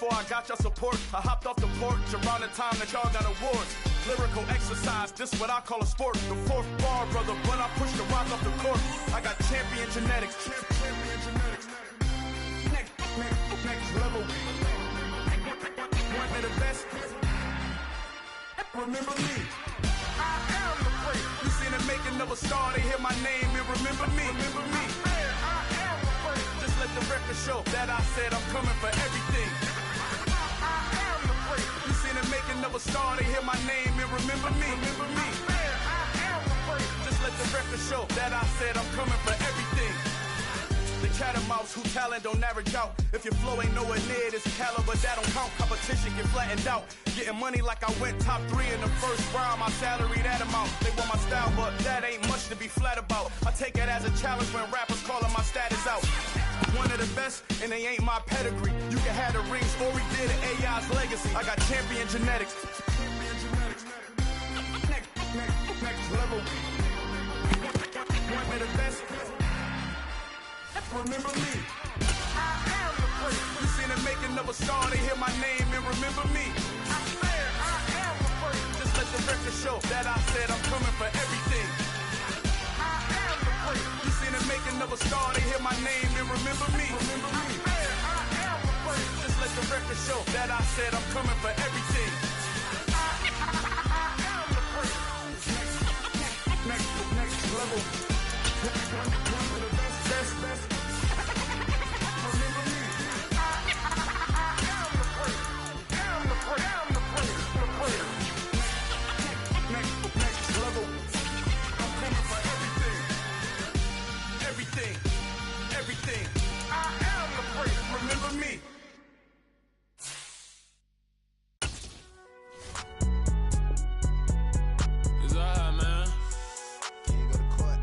before I got your support. I hopped off the porch around the time that y'all got awards. Lyrical exercise, this what I call a sport. The fourth bar, brother, when I push the rock off the court. I got champion genetics. Next level. One of the best. Remember me. I am the great. You seen the making of a star, they hear my name and remember me. Remember me. I am the great. Just let the record show that I said I'm coming for everything. I am the great. You seen the making of a star, they hear my name and remember me. Remember me. I am the great. Just let the record show that I said I'm coming for everything. The cat and mouse who talent don't average out. If your flow ain't nowhere near this caliber, that don't count. Competition get flattened out. Getting money like I went top 3 in the first round. My salary that amount. They want my style, but that ain't much to be flat about. I take it as a challenge when rappers calling my status out. One of the best, and they ain't my pedigree. You can have the rings, or we did it, AI's legacy. I got champion genetics. Next level. One of the best. Remember me. I am the great. You seen the making of a star, they hear my name and remember me. I swear I am the great. Just let the record show that I said I'm coming for everything. I am the great. You seen the making of a star, they hear my name and remember me. Remember me. I swear I am the great. Just let the record show that I said I'm coming for everything. I am the great. Next level. One of the best. Everything. I am the great. Remember me. It's alright, man. Can you go to court?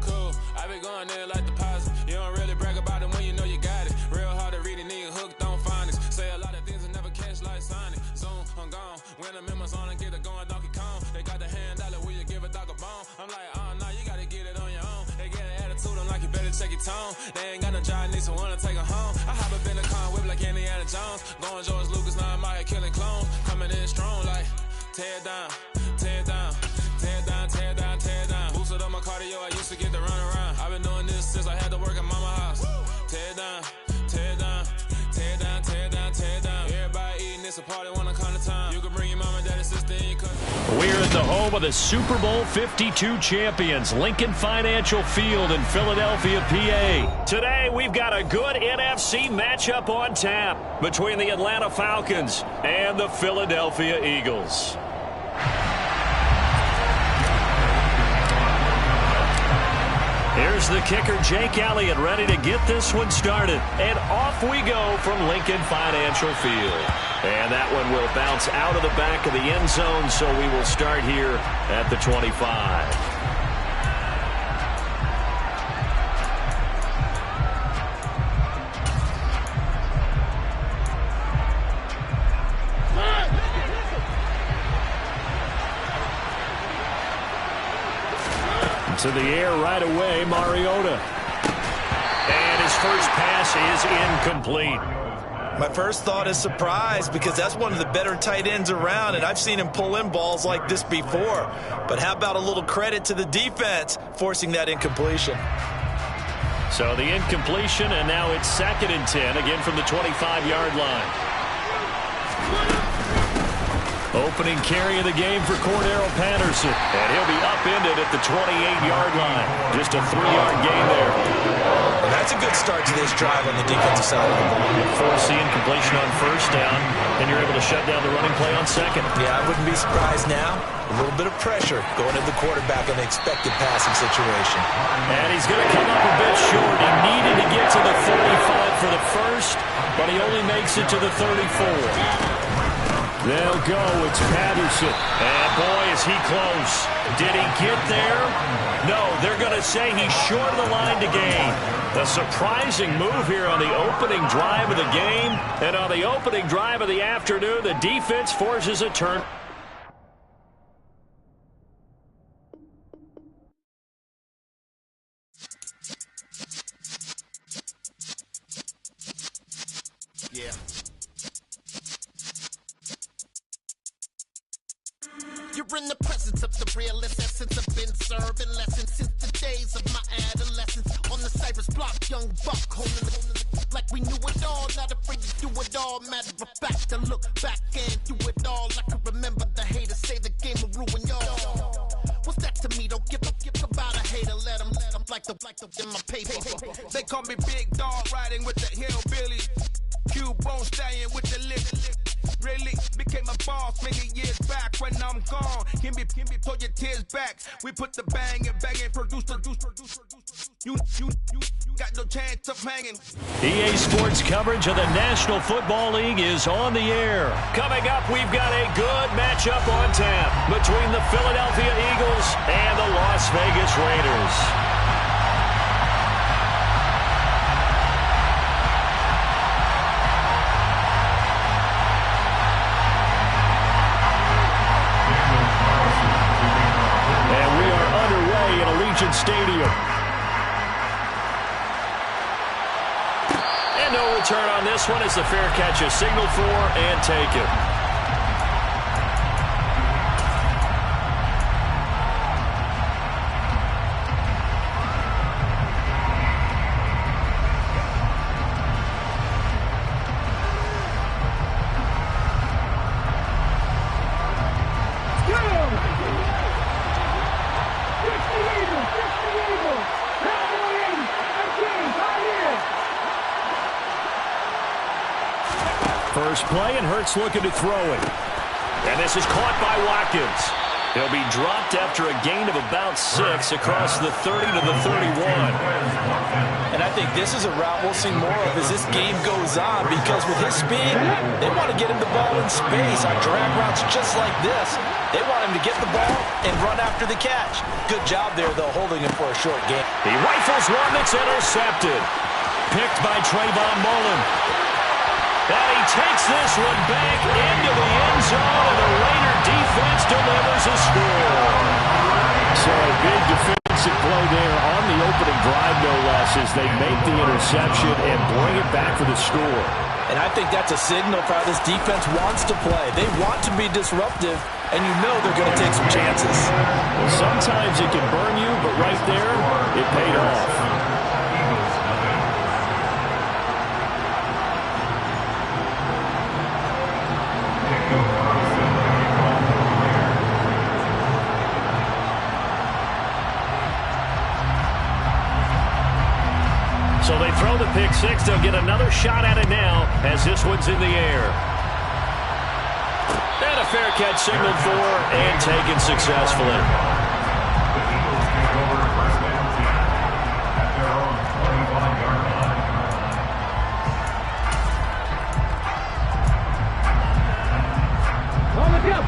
Cool. I been going there like deposit. You don't really brag about it when you know you got it. Real hard to read a nigga hooked on phonics. Say a lot of things and never catch like Sonic. Zoom, I'm gone. When I'm in my zone and get it going Donkey Kong. They got the hand dollar, will you give a dog a bone? I'm like, oh no, you gotta get it on your own. They get an attitude, I'm like, you better check your tone. They ain't got no job, need someone to take her home. I hop up in the car, whip like Indiana Jones. Going George Lucas, now I'm out here killing clones. Coming in strong like, tear down, tear down, tear down, tear down, tear down. Boosted up my cardio, I used to get to run around. I've been doing this since I had to work at mama house. Tear down, tear down, tear down, tear down, tear down. Everybody eating, it's a party when I come to time. You can bring your mama, daddy, sister, and your cousin. We're at the home of the Super Bowl 52 champions, Lincoln Financial Field in Philadelphia, PA. Today, we've got a good NFC matchup on tap between the Atlanta Falcons and the Philadelphia Eagles. Here's the kicker, Jake Elliott, ready to get this one started. And off we go from Lincoln Financial Field. And that one will bounce out of the back of the end zone, so we will start here at the 25. To the air right away, Mariota. And his first pass is incomplete. My first thought is surprise because that's one of the better tight ends around, and I've seen him pull in balls like this before. But how about a little credit to the defense forcing that incompletion? So the incompletion, and now it's 2nd and 10, again from the 25-yard line. Opening carry of the game for Cordero Patterson. And he'll be upended at the 28-yard line. Just a 3-yard gain there. Well, that's a good start to this drive on the defensive side of the ball. Force the incompletion on first down, and you're able to shut down the running play on second. Yeah, I wouldn't be surprised now. A little bit of pressure going to the quarterback in the expected passing situation. And he's going to come up a bit short. He needed to get to the 35 for the first, but he only makes it to the 34. They'll go. It's Patterson. And, boy, is he close. Did he get there? No, they're going to say he's short of the line to gain. A surprising move here on the opening drive of the game. And on the opening drive of the afternoon, the defense forces a turn. Yeah. You're in the presence of the realest essence. I've been serving lessons since the days of my adolescence. On the Cypress block, young buck holding the like we knew it all. Not afraid to do it all. Matter of fact, to look back and do it all. I can remember the haters say the game will ruin y'all. What's that to me? Don't give about a hater. Let them like the in my paper. They call me Big Dog, riding with the hillbilly. Cubone staying with the lip. Really became a boss many years back. When I'm gone, can be pull your tears back. We put the bang and produce. You got no chance of hanging. EA Sports coverage of the National Football League is on the air. Coming up, we've got a good matchup on tap between the Philadelphia Eagles and the Las Vegas Raiders. Stadium. And no return on this one as the fair catch is signaled for and taken. First play, and Hurts looking to throw it. And this is caught by Watkins. He'll be dropped after a gain of about 6 across the 30 to the 31. And I think this is a route we'll see more of as this game goes on, because with his speed, they want to get him the ball in space on drag routes just like this. They want him to get the ball and run after the catch. Good job there, though, holding him for a short gain. He rifles one that's intercepted. Picked by Trayvon Mullen. And he takes this one back into the end zone, and the Raider defense delivers a score. So a big defensive play there on the opening drive, no less, as they make the interception and bring it back for the score. And I think that's a signal for how this defense wants to play. They want to be disruptive, and you know they're going to take some chances. Well, sometimes it can burn you, but right there, it paid off. So they throw the pick six. They'll get another shot at it now as this one's in the air. And a fair catch signaled for and taken successfully.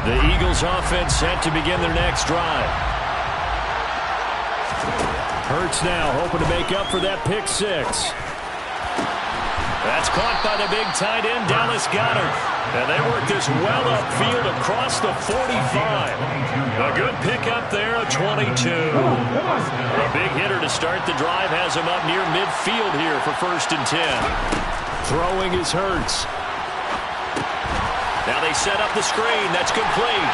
The Eagles offense set to begin their next drive. Hurts now hoping to make up for that pick six. That's caught by the big tight end, Dallas Goedert. And they work this well upfield across the 45. A good pickup there, a 22. A big hitter to start the drive has him up near midfield here for 1st and 10. Throwing is Hurts. Now they set up the screen. That's complete.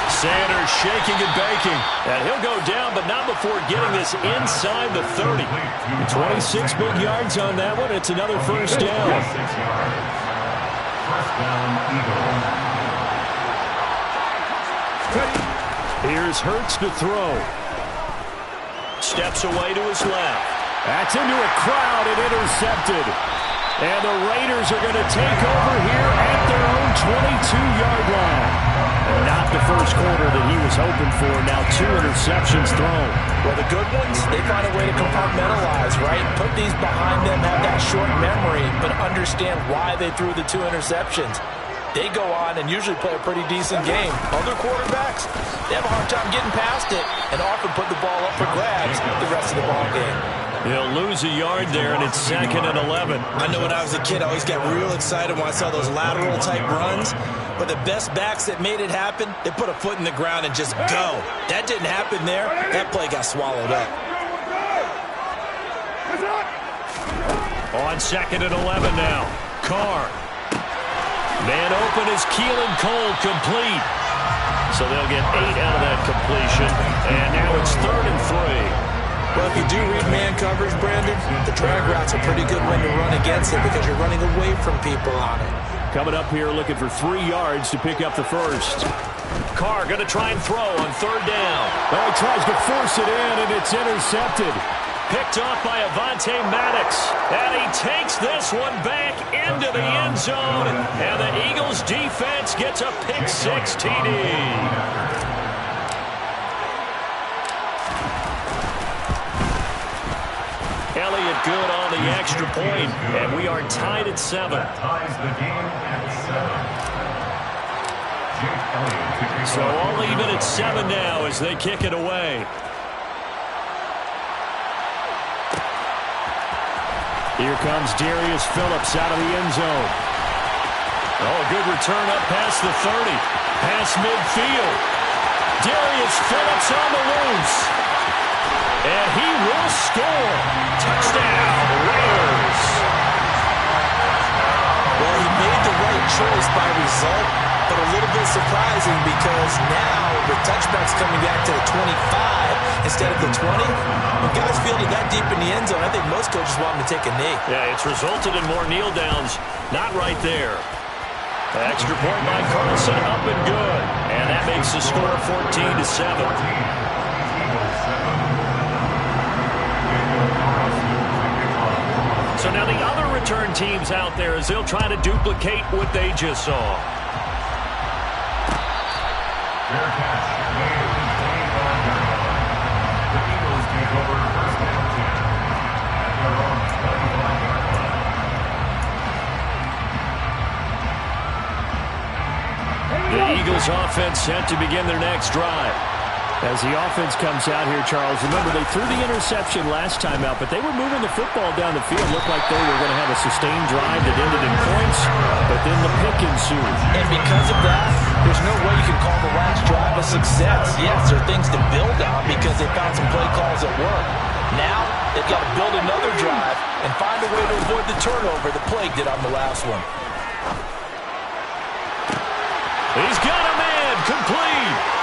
Sanders shaking and baking. And he'll go down, but not before getting this inside the 30. 26 big yards on that one. It's another first down. Here's Hurts to throw. Steps away to his left. That's into a crowd and intercepted. And the Raiders are going to take over here at their own 22-yard line. And not the first quarter that he was hoping for. Now 2 interceptions thrown. Well, the good ones, they find a way to compartmentalize, right? Put these behind them, have that short memory, but understand why they threw the 2 interceptions. They go on and usually play a pretty decent game. Other quarterbacks, they have a hard time getting past it and often put the ball up for grabs the rest of the ball game. He'll lose a yard there, and it's 2nd and 11. I know when I was a kid, I always got real excited when I saw those lateral-type runs. But the best backs that made it happen, they put a foot in the ground and just go. That didn't happen there. That play got swallowed up. On 2nd and 11 now. Carr. Man open is Keelan Cole, complete. So they'll get 8 out of that completion. And now it's 3rd and 3. Well, if you do read man coverage, Brandon, the drag route's a pretty good one to run against it because you're running away from people on it. Coming up here looking for 3 yards to pick up the first. Carr going to try and throw on 3rd down. Oh, he tries to force it in, and it's intercepted. Picked off by Avonte Maddox. And he takes this one back into the end zone. And the Eagles defense gets a pick-6 TD. Elliott good on the extra point, and we are tied at 7. That ties the game at 7. So all even at 7 now as they kick it away. Here comes Darius Phillips out of the end zone. Oh, a good return up past the 30. Past midfield. Darius Phillips on the loose. And he will score. Touchdown, Raiders. Well, he made the right choice by result, but a little bit surprising because now the touchback's coming back to the 25 instead of the 20. When guys fielded that deep in the end zone, I think most coaches want them to take a knee. Yeah, it's resulted in more kneel downs. Not right there. Extra point by Carlson, up and good. And that makes the score 14-7. So now the other return teams out there as they'll try to duplicate what they just saw. Fair catch. Made at the 25-yard line. The Eagles take over 1st and 10 at their own 25-yard line. The Eagles offense set to begin their next drive. As the offense comes out here, Charles, remember they threw the interception last time out, but they were moving the football down the field. Looked like they were going to have a sustained drive that ended in points, but then the pick ensued. And because of that, there's no way you can call the last drive a success. Yes, there are things to build on because they found some play calls that work. Now, they've got to build another drive and find a way to avoid the turnover the play did on the last one. He's got a man, complete.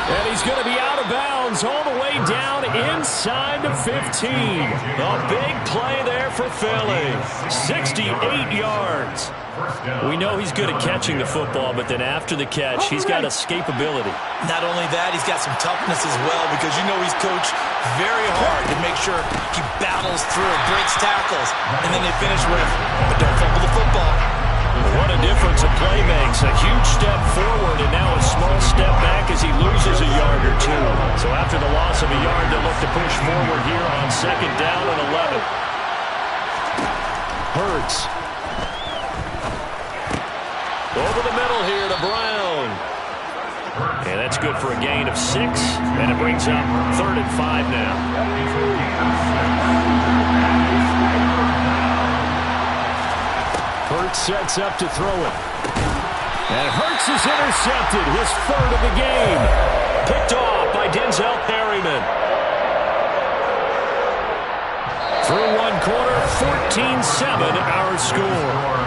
And he's going to be out of bounds all the way down inside the 15. A big play there for Philly. 68 yards. We know he's good at catching the football, but then after the catch, he's got escapability. Not only that, he's got some toughness as well because you know he's coached very hard to make sure he battles through, breaks tackles, and then they finish with, but don't fumble the football. What a difference a play makes. A huge step forward and now a small step back as he loses a yard or two. So after the loss of a yard, they'll look to push forward here on 2nd down and 11. Hurts. Over the middle here to Brown. And that's good for a gain of 6. And it brings up 3rd and 5 now. Hurts sets up to throw it. And Hurts is intercepted. His 3rd of the game. Picked off by Denzel Perryman. Through one quarter, 14-7 our score.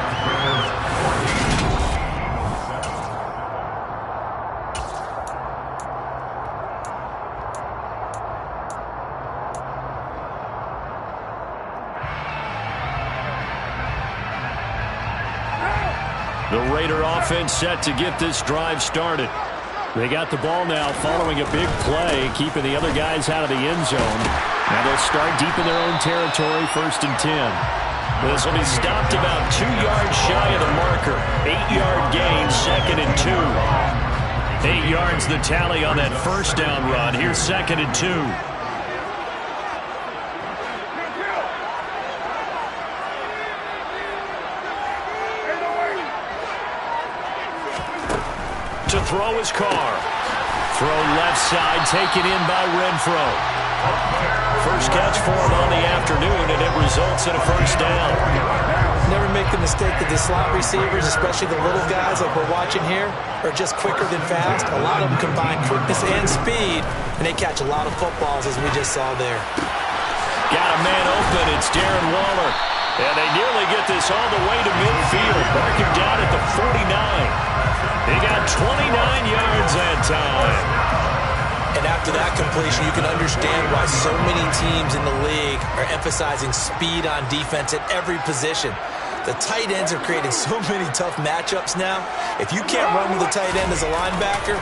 The Raider offense set to get this drive started. They got the ball now following a big play, keeping the other guys out of the end zone. Now they'll start deep in their own territory, 1st and 10. This will be stopped about 2 yards shy of the marker. 8-yard gain, 2nd and 2. 8 yards the tally on that 1st down run. Here's 2nd and 2. To throw his Carr. Throw left side, taken in by Renfro. First catch for him on the afternoon, and it results in a 1st down. Never make the mistake that the slot receivers, especially the little guys like we're watching here, are just quicker than fast. A lot of them combine quickness and speed, and they catch a lot of footballs as we just saw there. got a man open. It's Darren Waller. And they nearly get this all the way to midfield. Mark him down at the 49. He got 29 yards that time. And after that completion, you can understand why so many teams in the league are emphasizing speed on defense at every position. The tight ends are creating so many tough matchups now. If you can't run with a tight end as a linebacker,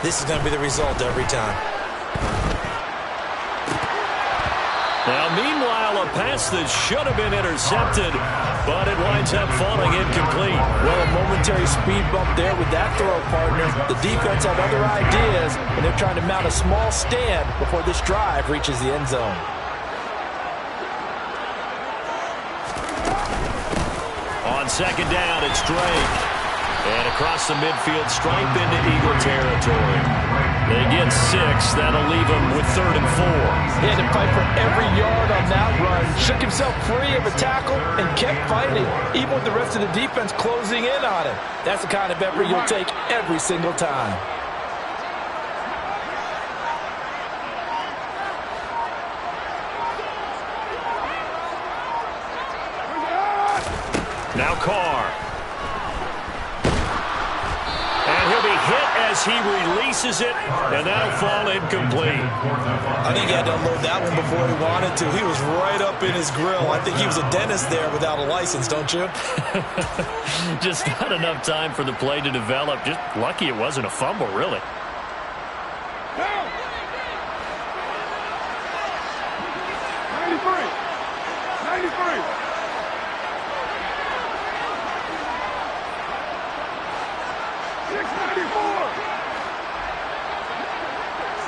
this is going to be the result every time. Now, meanwhile, a pass that should have been intercepted, but it winds up falling incomplete. Well, a momentary speed bump there with that throw, partner. The defense had other ideas, and they're trying to mount a small stand before this drive reaches the end zone. On second down, it's Drake. And across the midfield stripe into Eagle territory. They get 6. That'll leave them with 3rd and 4. He had to fight for every yard on that run. Shook himself free of a tackle and kept fighting, even with the rest of the defense closing in on him. That's the kind of effort you'll take every single time. Now Carr. And he'll be hit as he releases it, and that'll fall incomplete. I think he had to unload that one before he wanted to. He was right up in his grill. I think he was a dentist there without a license, don't you? Just not enough time for the play to develop. Just lucky it wasn't a fumble, really. 93.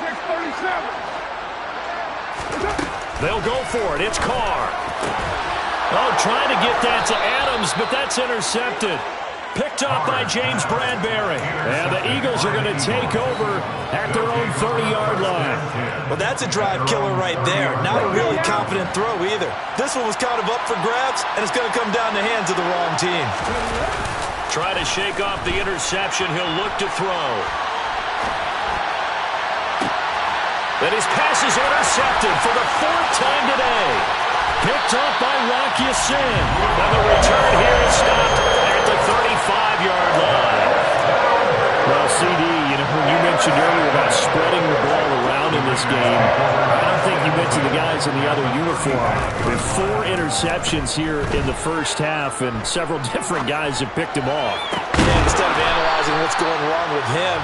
637. They'll go for it. It's Carr. Oh, trying to get that to Adams, but that's intercepted. Picked up by James Bradbury. And the Eagles are going to take over at their own 30-yard line. Well, that's a drive killer right there. Not a really confident throw either. This one was kind of up for grabs, and it's going to come down the hands of the wrong team. Try to shake off the interception. He'll look to throw. And his pass is intercepted for the 4th time today. Picked up by Rocky Sin. And the return here is stopped at the 35-yard line. Well, CD, when you mentioned earlier about spreading the ball around in this game, I don't think you mentioned the guys in the other uniform. With 4 interceptions here in the first half, and several different guys have picked him off. Yeah, instead of analyzing what's going wrong with him,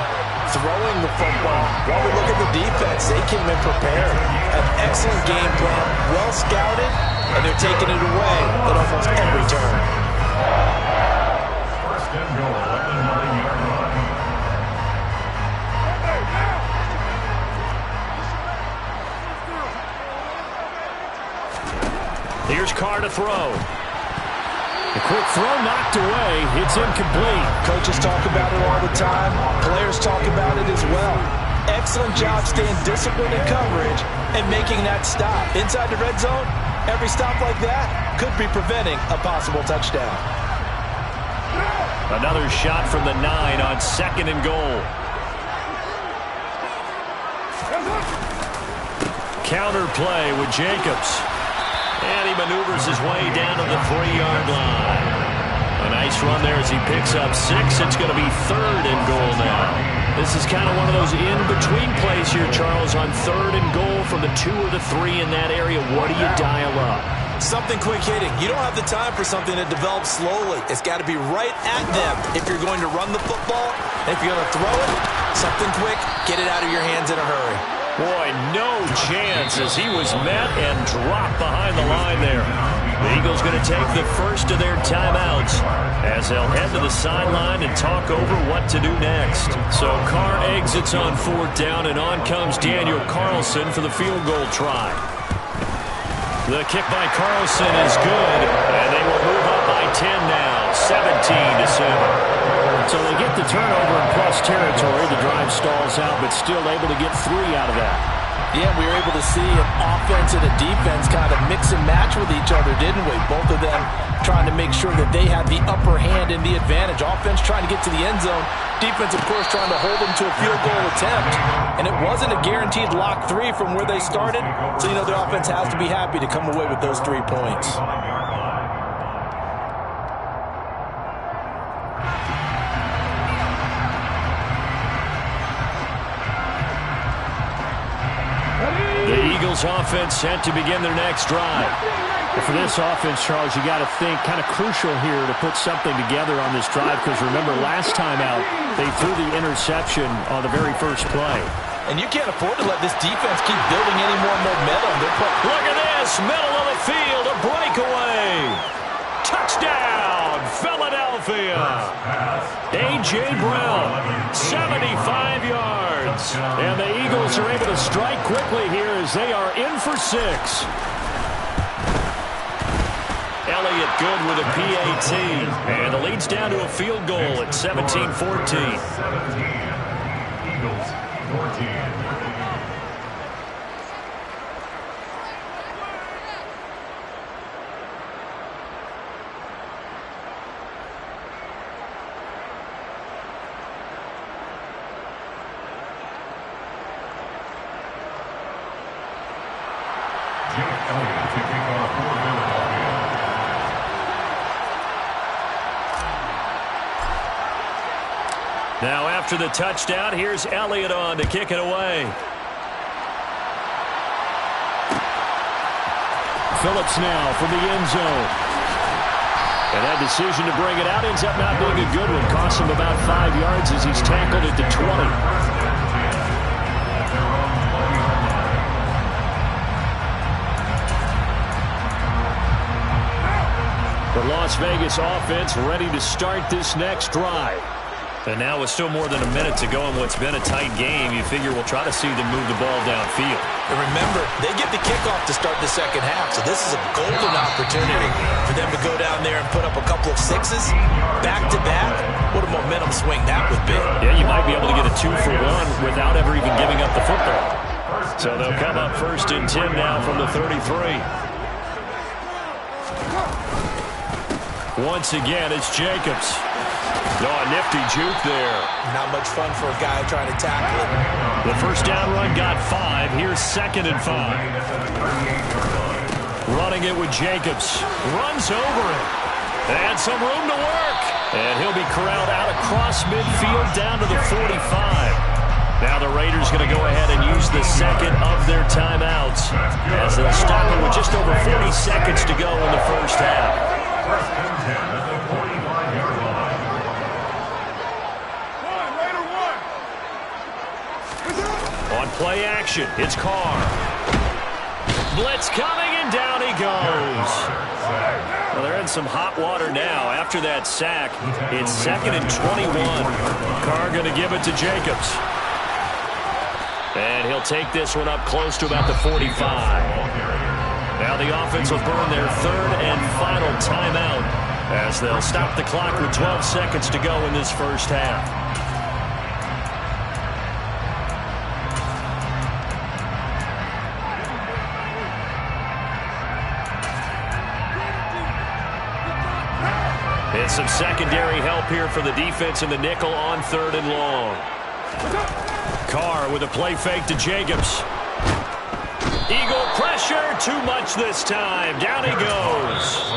throwing the football, while we look at the defense, they came in prepared. An excellent game plan, well scouted, and they're taking it away at almost every turn. First and goal at the 9-yard line. Here's Carr to throw. A quick throw knocked away. It's incomplete. Coaches talk about it all the time. Players talk about it as well. Excellent job staying disciplined in coverage and making that stop. Inside the red zone, every stop like that could be preventing a possible touchdown. Another shot from the 9 on 2nd and goal. Counter play with Jacobs. And he maneuvers his way down to the 3-yard line. A nice run there as he picks up 6. It's going to be 3rd and goal now. This is kind of one of those in-between plays here, Charles, on 3rd and goal from the 2 or the 3 in that area. What do you dial up? Something quick hitting. You don't have the time for something that develops slowly. It's got to be right at them if you're going to run the football. And if you're going to throw it, something quick, get it out of your hands in a hurry. Boy, no chance as he was met and dropped behind the line there. The Eagles going to take the first of their timeouts as they'll head to the sideline and talk over what to do next. So Carr exits on 4th down, and on comes Daniel Carlson for the field goal try. The kick by Carlson is good, and they will move up by 10 now, 17-7. So they get the turnover in plus territory. The drive stalls out, but still able to get 3 out of that. Yeah, we were able to see an offense and a defense kind of mix and match with each other, didn't we? Both of them trying to make sure that they had the upper hand and the advantage. Offense trying to get to the end zone. Defense, of course, trying to hold them to a field goal attempt. And it wasn't a guaranteed lock 3 from where they started. So, the offense has to be happy to come away with those 3 points. The Eagles offense set to begin their next drive. For this offense, Charles, you got to think kind of crucial here to put something together on this drive, because remember last time out they threw the interception on the very first play. And you can't afford to let this defense keep building any more momentum. Look at this, middle of the field, a breakaway. Touchdown, Philadelphia. A.J. Brown, 75 yards. And the Eagles are able to strike quickly here as they are in for 6. Elliott good with a PAT. And the lead's down to a field goal at 17-14. 17. Eagles 14. Elliott to kick off for Philadelphia. Now after the touchdown, here's Elliott on to kick it away. Phillips now from the end zone. And that decision to bring it out ends up not being a good one. Costs him about 5 yards as he's tackled at the 20. The Las Vegas offense ready to start this next drive. And now with still more than a minute to go in what's been a tight game, you figure we'll try to see them move the ball downfield. And remember, they get the kickoff to start the second half, so this is a golden opportunity for them to go down there and put up a couple of 6s back-to-back. What a momentum swing that would be. Yeah, you might be able to get a 2-for-1 without ever even giving up the football. So they'll come up 1st and 10 now from the 33. Once again, it's Jacobs. No, a nifty juke there. Not much fun for a guy trying to tackle it. The first down run got 5. Here's 2nd and 5. Running it with Jacobs. Runs over it. And some room to work. And he'll be corralled out across midfield down to the 45. Now the Raiders going to go ahead and use the second of their timeouts as they'll stop it with just over 40 seconds to go in the first half. First and 10 at the 45-yard line. On play action, it's Carr. Blitz coming, and down he goes. Well, they're in some hot water now. After that sack, it's 2nd and 21. Carr going to give it to Jacobs. And he'll take this one up close to about the 45. Now the offense will burn their 3rd and final timeout as they'll stop the clock with 12 seconds to go in this first half. And some secondary help here for the defense in the nickel on 3rd and long. Carr with a play fake to Jacobs. Eagle pressure, too much this time. Down he goes.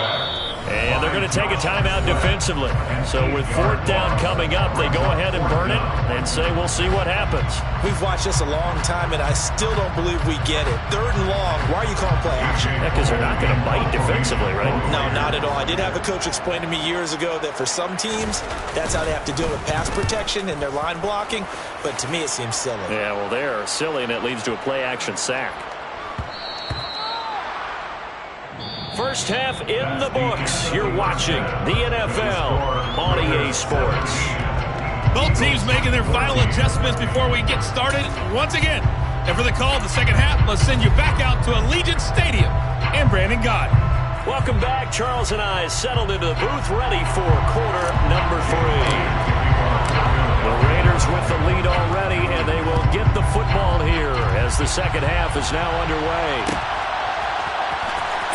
And they're going to take a timeout defensively. So with 4th down coming up, they go ahead and burn it and say we'll see what happens. We've watched this a long time, and I still don't believe we get it. 3rd and long, why are you calling play action? Yeah, because they're not going to bite defensively, right? No, not at all. I did have a coach explain to me years ago that for some teams, that's how they have to deal with pass protection and their line blocking. But to me, it seems silly. Yeah, well, they're silly, and it leads to a play action sack. First half in the books. You're watching the NFL on EA Sports. Both teams making their final adjustments before we get started once again. And for the call of the second half, let's send you back out to Allegiant Stadium in Brandon God. Welcome back. Charles and I settled into the booth ready for quarter number 3. The Raiders with the lead already, and they will get the football here as the second half is now underway.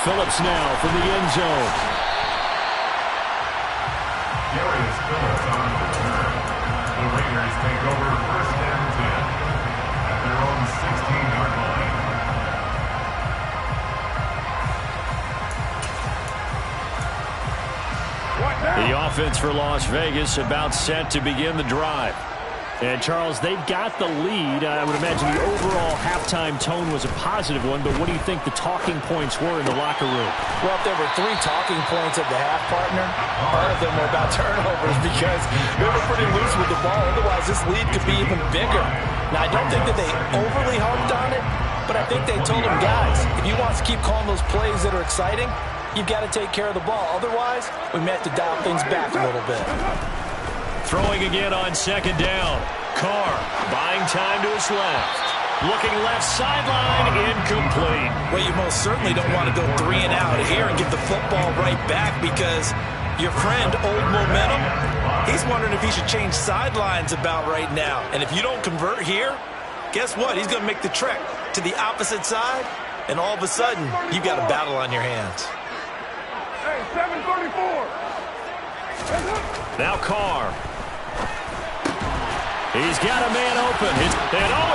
Phillips now from the end zone. Darius Phillips on the return. The Raiders take over first and 10 at their own 16-yard line. The offense for Las Vegas about set to begin the drive. And, Charles, they've got the lead. I would imagine the overall halftime tone was a positive one, but what do you think the talking points were in the locker room? Well, if there were 3 talking points at the half, partner, all of them were about turnovers because they were pretty loose with the ball. Otherwise, this lead could be even bigger. Now, I don't think that they overly harped on it, but I think they told them, guys, if you want to keep calling those plays that are exciting, you've got to take care of the ball. Otherwise, we may have to dial things back a little bit. Throwing again on second down. Carr buying time to his left. Looking left sideline, incomplete. Well, you most certainly don't want to go 3 and out here and get the football right back because your friend, Old Momentum, he's wondering if he should change sidelines about right now. And if you don't convert here, guess what? He's going to make the trek to the opposite side, and all of a sudden, you've got a battle on your hands. Hey, 734. Now Carr. He's got a man open. And he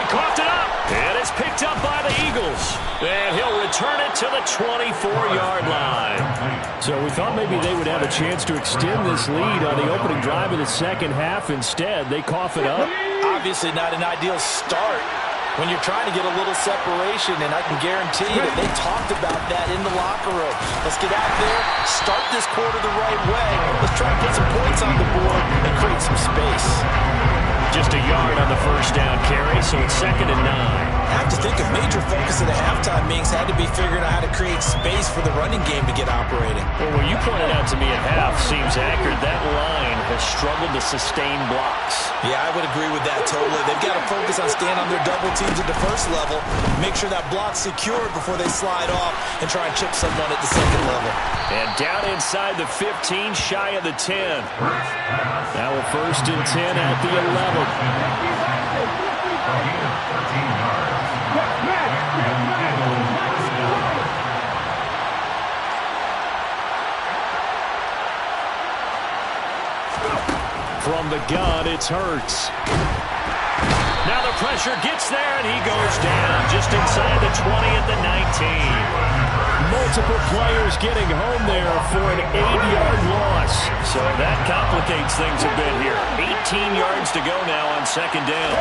coughed it up. And it's picked up by the Eagles. And he'll return it to the 24-yard line. So we thought maybe they would have a chance to extend this lead on the opening drive of the second half. Instead, they cough it up. Obviously not an ideal start when you're trying to get a little separation, and I can guarantee that they talked about that in the locker room. Let's get out there, start this quarter the right way. Let's try and put some points on the board and create some space. Just a yard on the first down carry, so it's 2nd and 9. I have to think a major focus at the halftime meetings had to be figuring out how to create space for the running game to get operating. Well, what you pointed out to me at half seems accurate. That line has struggled to sustain blocks. Yeah, I would agree with that totally. They've got to focus on staying on their double teams at the first level, make sure that block's secured before they slide off and try and chip someone at the second level. And down inside the 15, shy of the 10. Now a 1st and 10 at the 11. From the gun, it's Hurts. Now the pressure gets there, and he goes down just inside the 20 at the 19. Multiple players getting home there for an 8-yard loss. So that complicates things a bit here. 18 yards to go now on second down.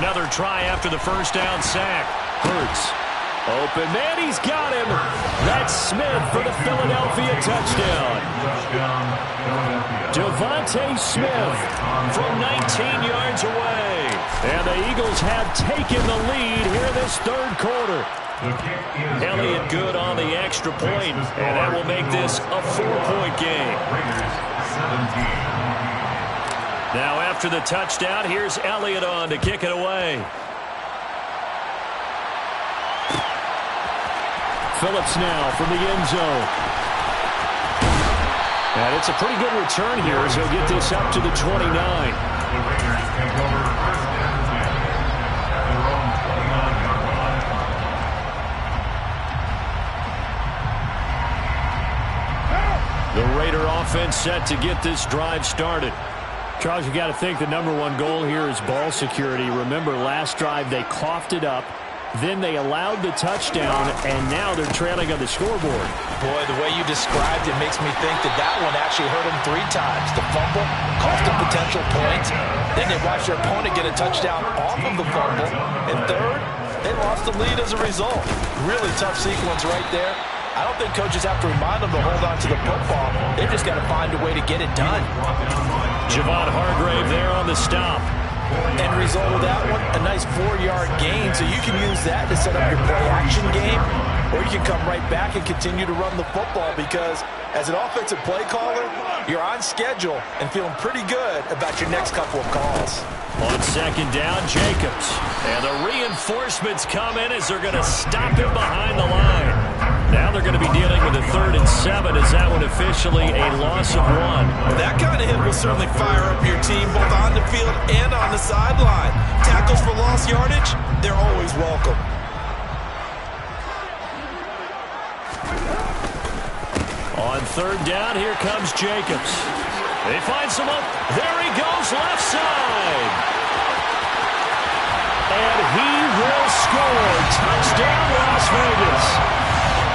Another try after the first down sack. Hurts. Open man, he's got him. That's Smith for the Philadelphia touchdown. Devontae Smith from 19 yards away. And the Eagles have taken the lead here in this third quarter. Elliott good on the extra point, and that will make this a 4-point game. Now after the touchdown, here's Elliott on to kick it away. Phillips now from the end zone. And it's a pretty good return here as he'll get this up to the 29. The Raiders take over first and 10 at their own 29-yard line. The Raider offense set to get this drive started. Charles, you got to think the #1 goal here is ball security. Remember, last drive they coughed it up. Then they allowed the touchdown, and now they're trailing on the scoreboard. Boy, the way you described it makes me think that that one actually hurt them 3 times. The fumble cost them potential points. Then they watched their opponent get a touchdown off of the fumble. And third, they lost the lead as a result. Really tough sequence right there. I don't think coaches have to remind them to hold on to the football. They've just got to find a way to get it done. Javon Hargrave there on the stop. End result of that one, a nice 4-yard gain, so you can use that to set up your play-action game, or you can come right back and continue to run the football because as an offensive play caller, you're on schedule and feeling pretty good about your next couple of calls. On second down, Jacobs. And the reinforcements come in as they're going to stop him behind the line. Now they're going to be dealing with a 3rd and 7. Is that one officially a loss of 1? That kind of hit will certainly fire up your team both on the field and on the sideline. Tackles for lost yardage, they're always welcome. On 3rd down, here comes Jacobs. They find some up. There he goes, left side. And he will score. Touchdown, Las Vegas.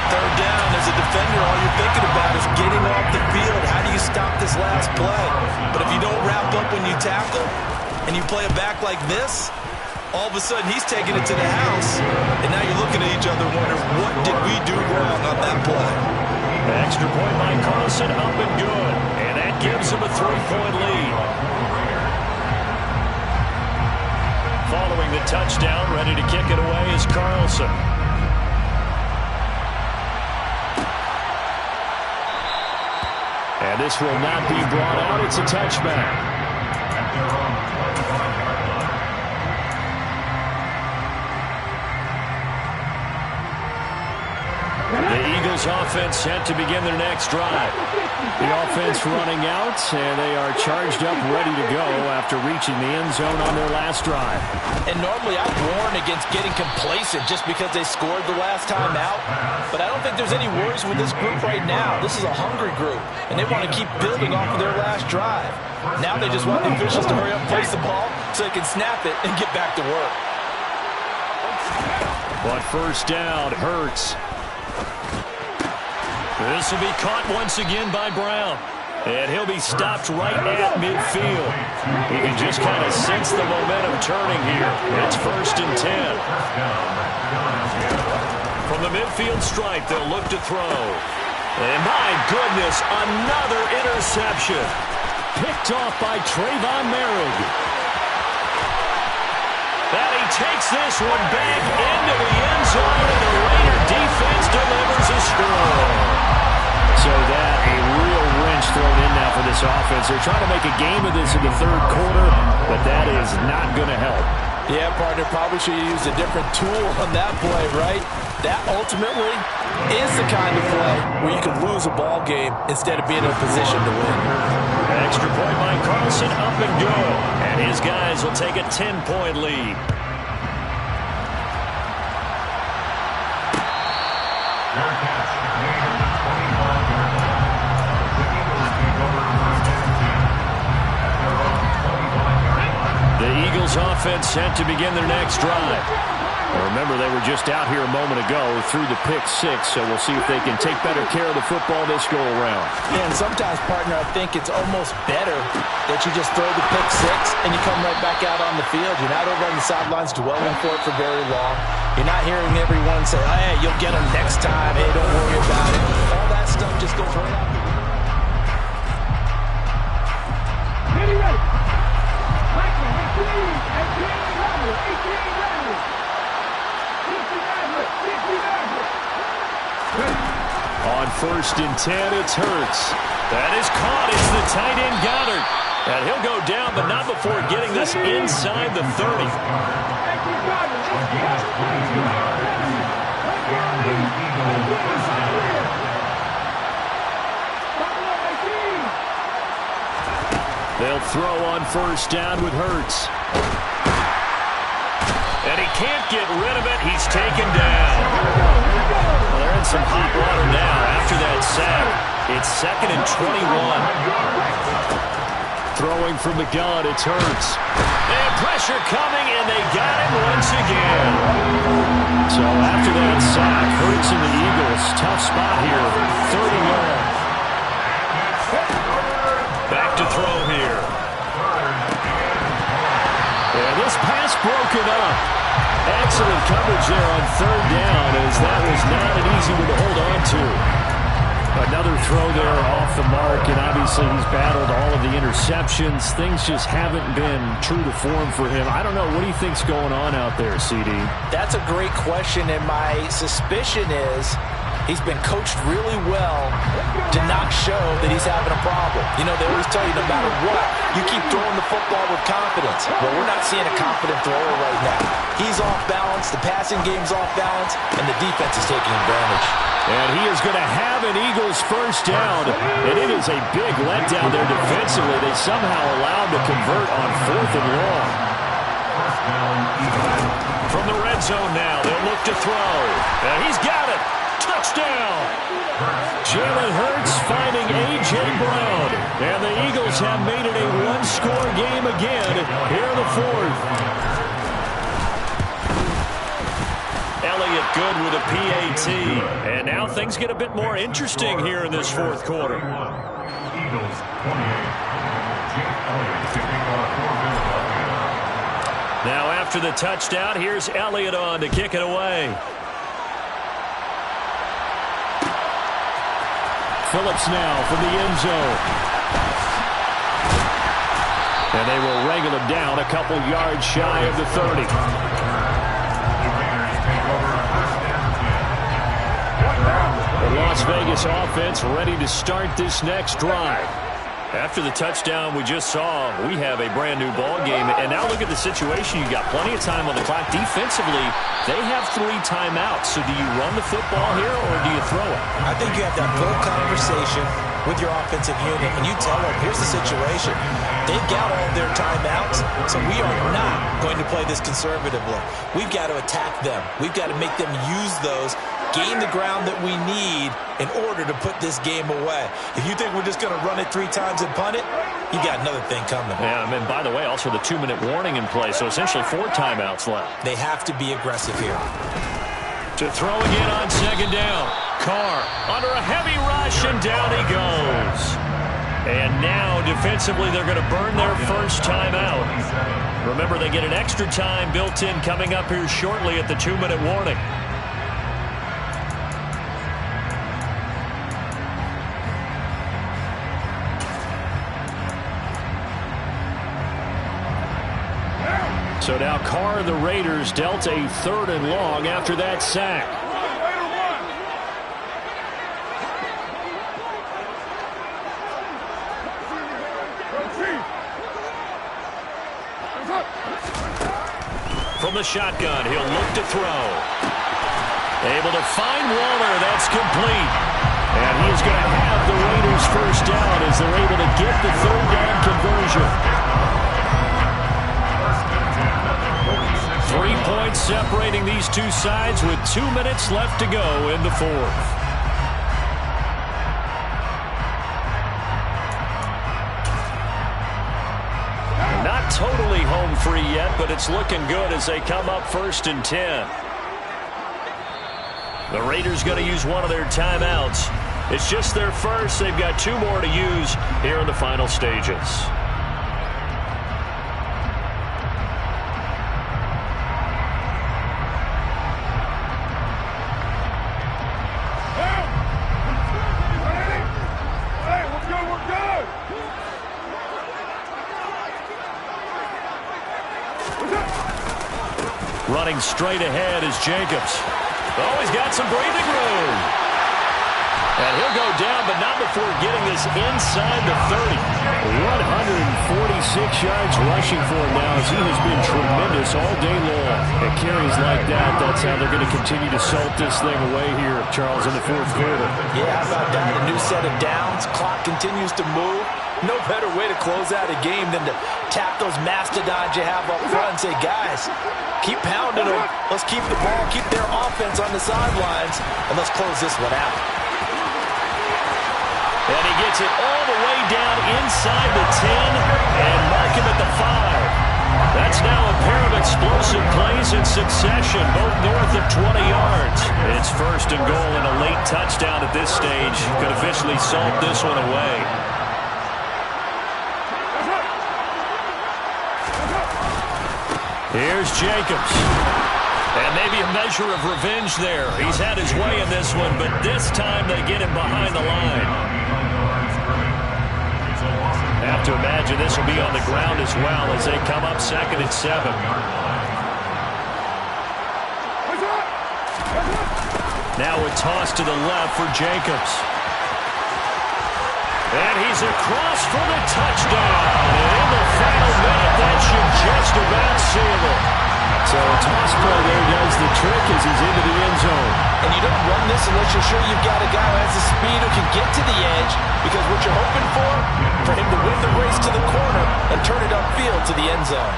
3rd down, as a defender, all you're thinking about is getting off the field. How do you stop this last play? But if you don't wrap up when you tackle and you play it back like this, all of a sudden he's taking it to the house, and now you're looking at each other wondering, what did we do wrong on that play? Extra point by Carlson, up and good. And that gives him a 3-point lead. Following the touchdown, ready to kick it away is Carlson. And this will not be brought out. It's a touchback. The Eagles offense set to begin their next drive. The offense running out, and they are charged up, ready to go after reaching the end zone on their last drive. And normally I'd warn against getting complacent just because they scored the last time out. But I don't think there's any worries with this group right now. This is a hungry group, and they want to keep building off of their last drive. Now they just want the officials to hurry up, place the ball, so they can snap it and get back to work. But 1st down, Hurts. This will be caught once again by Brown. And he'll be stopped right at midfield. He can just kind of sense the momentum turning here. It's 1st and 10. From the midfield stripe, they'll look to throw. And my goodness, another interception. Picked off by Trayvon Merrick. And he takes this one back into the end zone, and the Raider defense delivers a score. So that, a real wrench thrown in now for this offense. They're trying to make a game of this in the 3rd quarter, but that is not going to help. Yeah, partner, probably should have used a different tool on that play, right? That ultimately is the kind of play where you can lose a ball game instead of being in a position to win. Extra point by Carlson, up and good. And his guys will take a 10-point lead. The Eagles offense set to begin their next drive. Remember, they were just out here a moment ago through the pick 6, so we'll see if they can take better care of the football this go-around. Yeah, and sometimes, partner, I think it's almost better that you just throw the pick 6 and you come right back out on the field. You're not over on the sidelines dwelling for it for very long. You're not hearing everyone say, oh, hey, you'll get them next time. Hey, don't worry about it. All that stuff just goes right out the window. On 1st and 10, it's Hurts. That is caught. It's the tight end Goddard. And he'll go down, but not before getting this inside the 30. They'll throw on 1st down with Hurts. And he can't get rid of it. He's taken down. Well, they're in some hot water now after that sack. It's 2nd and 21. Throwing from the gun, it's Hurts. And pressure coming, and they got him once again. So after that sack, Hurts and the Eagles, tough spot here. 3rd and long. Back to throw here. And this pass broken up. Excellent coverage there on 3rd down, as that was not an easy one to hold on to. Another throw there off the mark, and obviously he's battled all of the interceptions. Things just haven't been true to form for him. I don't know. What do you think's going on out there, CD? That's a great question, and my suspicion is he's been coached really well to not show that he's having a problem. You know, they always tell you no matter what, you keep throwing the football with confidence. Well, we're not seeing a confident thrower right now. He's off balance, the passing game's off balance, and the defense is taking advantage. And he is going to have an Eagles first down. And it is a big letdown there defensively. They somehow allowed to convert on 4th and long. From the red zone now, they'll look to throw. And he's got it. Touchdown. Jalen Hurts finding A.J. Brown. And the Eagles have made it a one-score game again here in the 4th. Elliott good with a PAT. And now things get a bit more interesting here in this 4th quarter. Eagles 28. Jake Elliott kicking off for Philadelphia. Now after the touchdown, here's Elliott on to kick it away. Phillips now from the end zone. And they will wrangle him down a couple yards shy of the 30. The Las Vegas offense ready to start this next drive. After the touchdown we just saw, we have a brand new ball game. And now look at the situation. You've got plenty of time on the clock. Defensively, they have 3 timeouts. So do you run the football here or do you throw it? I think you have that full conversation with your offensive unit, and you tell them, here's the situation. They've got all their timeouts, so we are not going to play this conservatively. We've got to attack them. We've got to make them use those, gain the ground that we need in order to put this game away. If you think we're just going to run it 3 times and punt it, you got another thing coming. Yeah, and by the way, also the 2-minute warning in play, so essentially 4 timeouts left. They have to be aggressive here. To throw again on 2nd down. Carr under a heavy rush, and down he goes. And now, defensively, they're going to burn their first timeout. Remember, they get an extra time built in coming up here shortly at the 2-minute warning. So now Carr and the Raiders dealt a 3rd and long after that sack. From the shotgun, he'll look to throw. Able to find Waller. That's complete. And he's going to have the Raiders first down as they're able to get the 3rd down conversion. 3 points separating these two sides with 2 minutes left to go in the 4th. Not totally home free yet, but it's looking good as they come up 1st and 10. The Raiders going to use one of their timeouts. It's just their first. They've got 2 more to use here in the final stages. Running straight ahead is Jacobs. Oh, he's got some breathing room. And he'll go down, but not before getting this inside the 30. 146 yards rushing for him now as he has been tremendous all day long. And carries like that, that's how they're going to continue to salt this thing away here, Charles, in the 4th quarter. Yeah, how about that? A new set of downs. Clock continues to move. No better way to close out a game than to tap those mastodons you have up front and say, guys, keep pounding them. Let's keep the ball, keep their offense on the sidelines, and let's close this one out. And he gets it all the way down inside the 10 and mark him at the 5. That's now a pair of explosive plays in succession, both north of 20 yards. It's 1st and goal and a late touchdown at this stage. Could officially salt this one away. Here's Jacobs. And maybe a measure of revenge there. He's had his way in this one, but this time they get him behind the line. Have to imagine this will be on the ground as well as they come up 2nd and 7. Now a toss to the left for Jacobs. And he's across for the touchdown. And in the final minute, that should just about seal it. So a toss play there does the trick as he's into the end zone. And you don't run this this unless you're sure you've got a guy who has the speed who can get to the edge, because what you're hoping for him to win the race to the corner and turn it upfield to the end zone.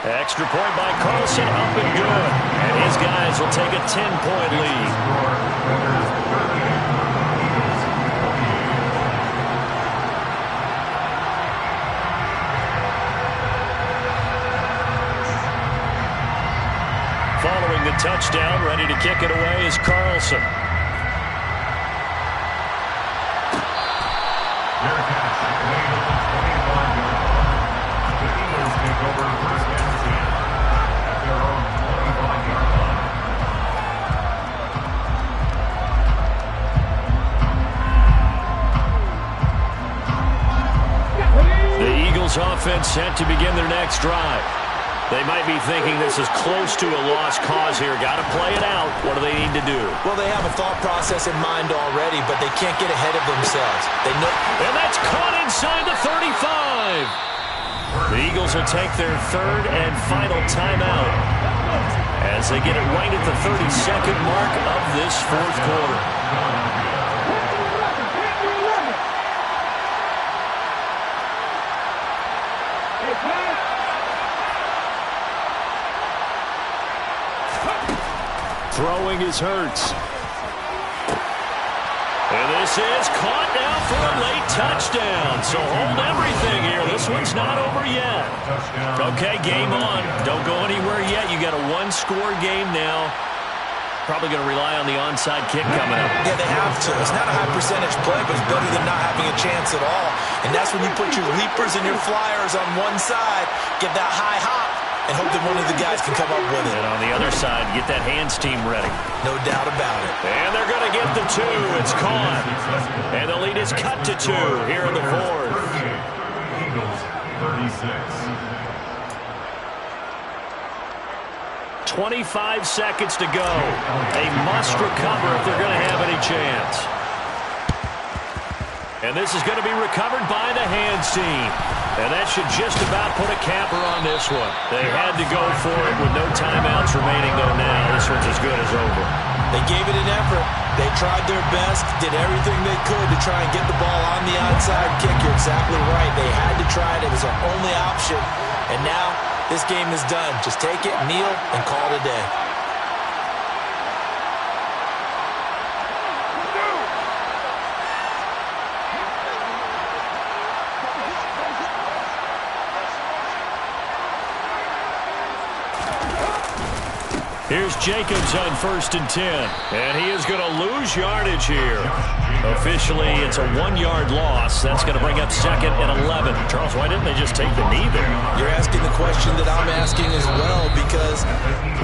Extra point by Carlson, up and good. And his guys will take a 10-point lead. Following the touchdown, ready to kick it away is Carlson. Offense set to begin their next drive. They might be thinking this is close to a lost cause here. Got to play it out. What do they need to do? Well, they have a thought process in mind already, but they can't get ahead of themselves. They know. And that's caught inside the 35. The Eagles will take their third and final timeout as they get it right at the 32nd mark of this fourth quarter. Throwing is Hurts. And this is caught now for a late touchdown. So hold everything here. This one's not over yet. Okay, game on. Don't go anywhere yet. You got a one-score game now. Probably going to rely on the onside kick coming up. Yeah, they have to. It's not a high percentage play, but it's better than not having a chance at all. And that's when you put your leapers and your flyers on one side, get that high hop, and hope that one of the guys can come up with it. And on the other side, get that hands team ready. No doubt about it. And they're going to get the two. It's caught. And the lead is cut to 2 here in the fourth. Eagles, 36. 25 seconds to go. They must recover if they're going to have any chance. And this is going to be recovered by the hands team. And that should just about put a capper on this one. They had to go for it with no timeouts remaining, though, now. This one's as good as over. They gave it an effort. They tried their best, did everything they could to try and get the ball on the onside kick. You're exactly right. They had to try it. It was their only option. And now this game is done. Just take it, kneel, and call it a day. Here's Jacobs on 1st and 10. And he is going to lose yardage here. Officially, it's a 1-yard loss. That's going to bring up 2nd and 11. Charles, why didn't they just take the knee there? You're asking the question that I'm asking as well, because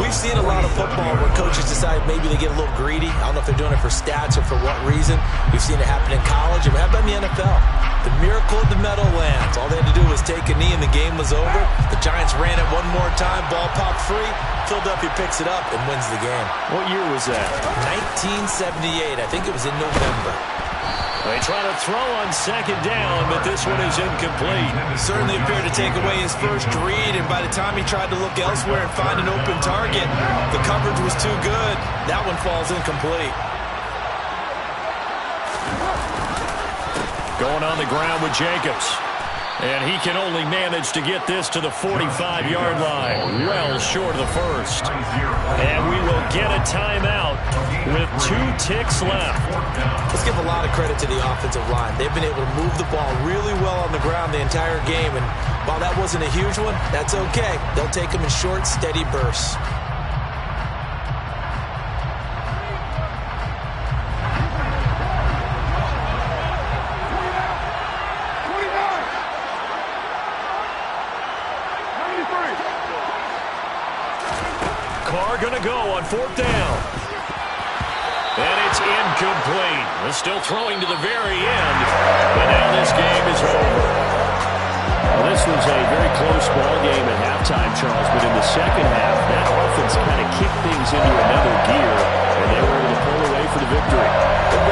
we've seen a lot of football where coaches decide maybe they get a little greedy. I don't know if they're doing it for stats or for what reason. We've seen it happen in college and happened in the NFL. The miracle of the Meadowlands. All they had to do was take a knee and the game was over. The Giants ran it one more time. Ball popped free. Philadelphia picks it up and wins the game. What year was that? 1978. I think it was in November. They try to throw on 2nd down, but this one is incomplete. Certainly appeared to take away his first read, and by the time he tried to look elsewhere and find an open target, the coverage was too good. That one falls incomplete. Going on the ground with Jacobs. And he can only manage to get this to the 45-yard line. Well short of the first. And we will get a timeout with 2 ticks left. Let's give a lot of credit to the offensive line. They've been able to move the ball really well on the ground the entire game. And while that wasn't a huge one, that's okay. They'll take them in short, steady bursts. Carr going to go on 4th down. And it's incomplete. They're still throwing to the very end. But now this game is over. Well, this was a very close ball game